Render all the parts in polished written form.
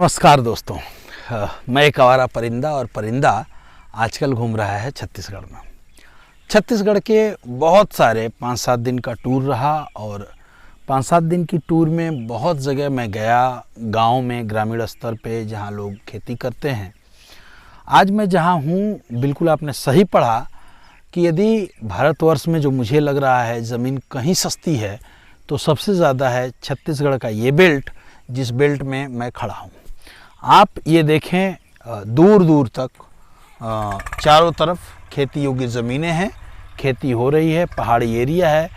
नमस्कार दोस्तों, मैं एक आवारा परिंदा और परिंदा आजकल घूम रहा है छत्तीसगढ़ में। छत्तीसगढ़ के बहुत सारे 5-7 दिन का टूर रहा और 5-7 दिन की टूर में बहुत जगह मैं गया, गांव में ग्रामीण स्तर पे जहां लोग खेती करते हैं। आज मैं जहां हूं, बिल्कुल आपने सही पढ़ा कि यदि भारतवर्ष में जो मुझे लग रहा है ज़मीन कहीं सस्ती है तो सबसे ज़्यादा है छत्तीसगढ़ का ये बेल्ट, जिस बेल्ट में मैं खड़ा हूँ। आप ये देखें, दूर दूर तक चारों तरफ खेती योग्य ज़मीनें हैं, खेती हो रही है, पहाड़ी एरिया है।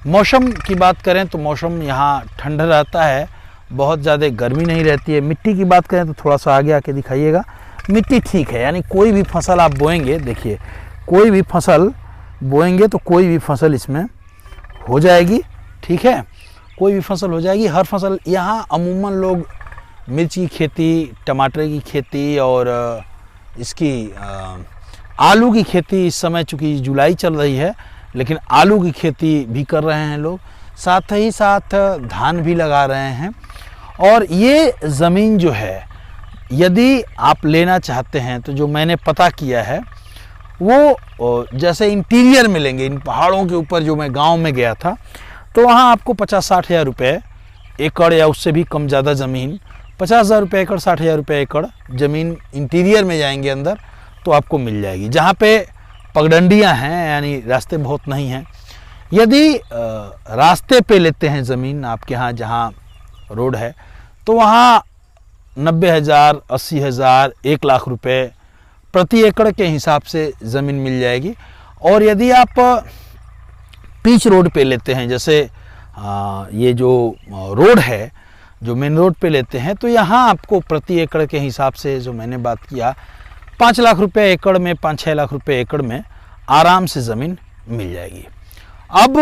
मौसम की बात करें तो मौसम यहाँ ठंडा रहता है, बहुत ज़्यादा गर्मी नहीं रहती है। मिट्टी की बात करें तो थोड़ा सा आगे आके दिखाइएगा, मिट्टी ठीक है, यानी कोई भी फसल आप बोएंगे, देखिए कोई भी फसल बोएंगे तो कोई भी फसल इसमें हो जाएगी, ठीक है, कोई भी फसल हो जाएगी। हर फसल यहाँ अमूमन लोग मिर्च की खेती, टमाटर की खेती और इसकी आलू की खेती, इस समय चूँकि जुलाई चल रही है लेकिन आलू की खेती भी कर रहे हैं लोग, साथ ही साथ धान भी लगा रहे हैं। और ये ज़मीन जो है यदि आप लेना चाहते हैं तो जो मैंने पता किया है वो जैसे इंटीरियर में लेंगे, इन पहाड़ों के ऊपर जो मैं गांव में गया था तो वहाँ आपको 50-60 हज़ार रुपये एकड़ या उससे भी कम ज़्यादा ज़मीन, 50,000 रुपये एकड़, 60,000 रुपये एकड़ ज़मीन इंटीरियर में जाएंगे अंदर तो आपको मिल जाएगी, जहाँ पे पगडंडियाँ हैं, यानी रास्ते बहुत नहीं हैं। यदि रास्ते पे लेते हैं ज़मीन आपके यहाँ जहाँ रोड है तो वहाँ 90,000, 80,000, 1 लाख रुपये प्रति एकड़ के हिसाब से ज़मीन मिल जाएगी। और यदि आप पिच रोड पे लेते हैं, जैसे ये जो रोड है, जो मेन रोड पे लेते हैं, तो यहाँ आपको प्रति एकड़ के हिसाब से जो मैंने बात किया 5 लाख रुपये एकड़ में, 5-6 लाख रुपये एकड़ में आराम से ज़मीन मिल जाएगी। अब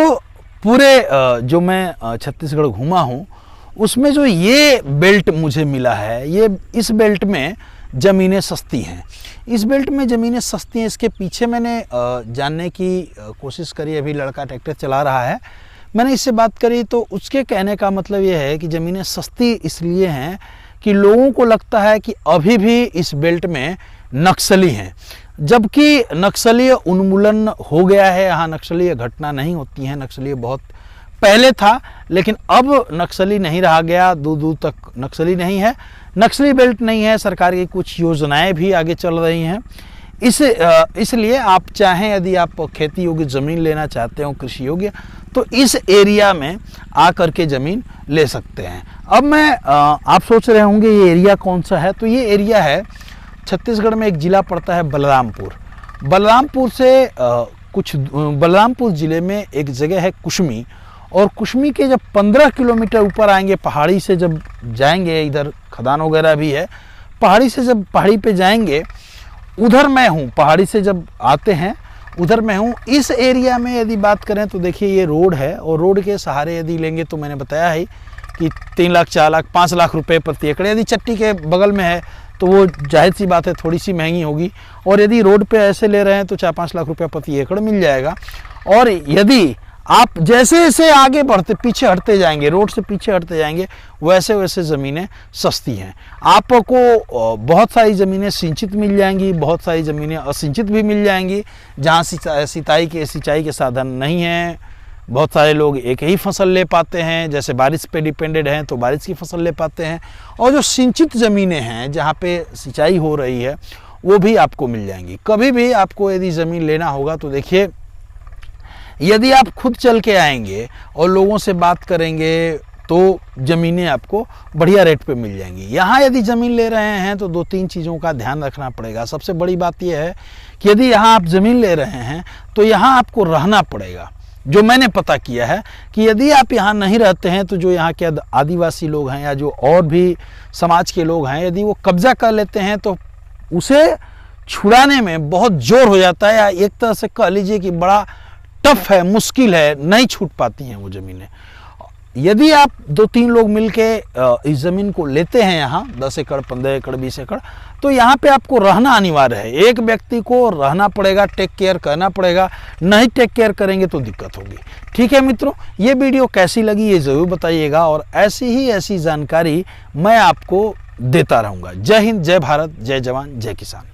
पूरे जो मैं छत्तीसगढ़ घूमा हूँ उसमें जो ये बेल्ट मुझे मिला है, ये इस बेल्ट में ज़मीनें सस्ती हैं। इस बेल्ट में ज़मीनें सस्ती हैं, इसके पीछे मैंने जानने की कोशिश करी। अभी लड़का ट्रैक्टर चला रहा है, मैंने इससे बात करी तो उसके कहने का मतलब ये है कि ज़मीनें सस्ती इसलिए हैं कि लोगों को लगता है कि अभी भी इस बेल्ट में नक्सली हैं, जबकि नक्सली उन्मूलन हो गया है। यहाँ नक्सली घटना नहीं होती हैं, नक्सली बहुत पहले था लेकिन अब नक्सली नहीं रहा गया, दूर दूर तक नक्सली नहीं है, नक्सली बेल्ट नहीं है। सरकार की कुछ योजनाएं भी आगे चल रही हैं। इसलिए आप चाहें, यदि आप खेती योग्य ज़मीन लेना चाहते हो, कृषि योग्य, तो इस एरिया में आकर के ज़मीन ले सकते हैं। अब मैं आप सोच रहे होंगे ये एरिया कौन सा है, तो ये एरिया है छत्तीसगढ़ में, एक ज़िला पड़ता है बलरामपुर। बलरामपुर से बलरामपुर ज़िले में एक जगह है कुशमी, और कुशमी के जब 15 किलोमीटर ऊपर आएंगे, पहाड़ी से जब जाएंगे, इधर खदान वगैरह भी है, पहाड़ी से जब पहाड़ी पे जाएंगे, उधर मैं हूँ, पहाड़ी से जब आते हैं उधर मैं हूँ। इस एरिया में यदि बात करें तो देखिए ये रोड है, और रोड के सहारे यदि लेंगे तो मैंने बताया है कि 3 लाख, 4 लाख, 5 लाख रुपए प्रति एकड़। यदि चट्टी के बगल में है तो वो जाहिर सी बात है थोड़ी सी महंगी होगी, और यदि रोड पे ऐसे ले रहे हैं तो 4-5 लाख रुपये प्रति एकड़ मिल जाएगा। और यदि आप जैसे जैसे आगे बढ़ते, पीछे हटते जाएंगे, रोड से पीछे हटते जाएंगे, वैसे वैसे ज़मीनें सस्ती हैं। आपको बहुत सारी ज़मीनें सिंचित मिल जाएंगी, बहुत सारी ज़मीनें असिंचित भी मिल जाएंगी, जहाँ सिंचाई के साधन नहीं हैं। बहुत सारे लोग एक ही फसल ले पाते हैं, जैसे बारिश पे डिपेंडेड हैं तो बारिश की फसल ले पाते हैं। और जो सिंचित ज़मीनें हैं, जहाँ पे सिंचाई हो रही है, वो भी आपको मिल जाएंगी। कभी भी आपको यदि ज़मीन लेना होगा तो देखिए, यदि आप खुद चल के आएंगे और लोगों से बात करेंगे तो ज़मीनें आपको बढ़िया रेट पे मिल जाएंगी। यहाँ यदि ज़मीन ले रहे हैं तो 2-3 चीज़ों का ध्यान रखना पड़ेगा। सबसे बड़ी बात यह है कि यदि यहाँ आप ज़मीन ले रहे हैं तो यहाँ आपको रहना पड़ेगा। जो मैंने पता किया है कि यदि आप यहाँ नहीं रहते हैं तो जो यहाँ के आदिवासी लोग हैं या जो और भी समाज के लोग हैं, यदि वो कब्जा कर लेते हैं तो उसे छुड़ाने में बहुत जोर हो जाता है, या एक तरह से कह लीजिए कि बड़ा टफ है, मुश्किल है, नहीं छूट पाती हैं वो ज़मीनें। यदि आप 2-3 लोग मिलके इस ज़मीन को लेते हैं, यहाँ 10 एकड़, 15 एकड़, 20 एकड़, तो यहाँ पे आपको रहना अनिवार्य है। एक व्यक्ति को रहना पड़ेगा, टेक केयर करना पड़ेगा, नहीं टेक केयर करेंगे तो दिक्कत होगी। ठीक है मित्रों, ये वीडियो कैसी लगी ये ज़रूर बताइएगा, और ऐसी जानकारी मैं आपको देता रहूँगा। जय हिंद, जय भारत, जय जवान, जय किसान।